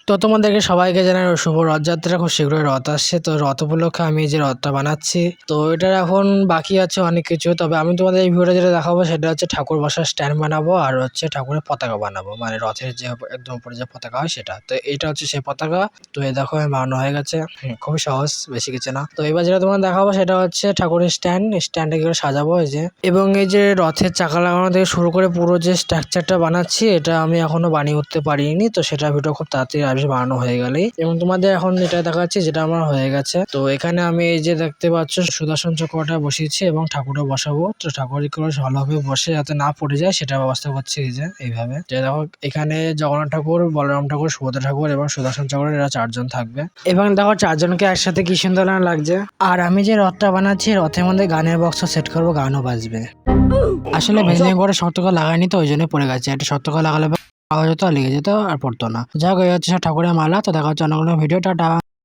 তো তোমাদেরকে সবাইকে জানাই শুভ রথযাত্রা। খুব শীঘ্রই রথ আসছে, তো রথ উপলক্ষে আমি এই যে রথটা বানাচ্ছি। তো এটার এখন বাকি আছে অনেক কিছু, তবে আমি তোমাদের এই ভিডিওটা যেটা দেখাবো সেটা হচ্ছে ঠাকুর বসার স্ট্যান্ড বানাবো আর হচ্ছে ঠাকুরের পতাকা বানাবো, মানে রথের যে একদম উপরে যে পতাকা হয় সেটা। তো এটা হচ্ছে সেই পতাকা। তো এই দেখো আমি বানানো হয়ে গেছে, খুবই সহজ, বেশি কিছু না। তো এবার যেটা তোমার দেখাবো সেটা হচ্ছে ঠাকুরের স্ট্যান্ডে কি করে সাজাবো এই যে, এবং এই যে রথের চাকা লাগানো থেকে শুরু করে পুরো যে স্ট্রাকচারটা বানাচ্ছি এটা আমি এখনো বানিয়ে উঠতে পারিনি। তো সেটা ভিডিও খুব তাড়াতাড়ি আসবে বানানো হয়ে গেলেই, এবং তোমাদের এখন যেটা দেখাচ্ছি যেটা আমার হয়ে গেছে। তো এখানে আমি এই যে দেখতে পাচ্ছ সুদর্শন চক্রটা বসিয়েছি এবং ঠাকুরও বসাবো। তো ঠাকুর ভালোভাবে বসে যাতে না পড়ে যায় সেটা ব্যবস্থা করছি এই যে এইভাবে। যে দেখো এখানে জগন্নাথ ঠাকুর, বলরাম ঠাকুর, সুভদ্রা ঠাকুর এবং সুদর্শন চক্রের এরা চারজন থাকবে, এবং দেখো চারজনকে একসাথে কি সুন্দর লাগছে। আর আমি যে রথটা বানাচ্ছি রথের মধ্যে গানের বক্স সেট করবো, গানও বাজবে। আসলে ভেঙে করে শক্ত করে লাগাইনি, তো ওই জন্য পড়ে গেছে। একটা শক্ত করে লাগালে পাওয়া যেত, লেগে যেত আর পড়তো না। যাই হোক এই হচ্ছে ঠাকুরের মালা। তো দেখা হচ্ছে অন্য কোনো ভিডিও। টাটা।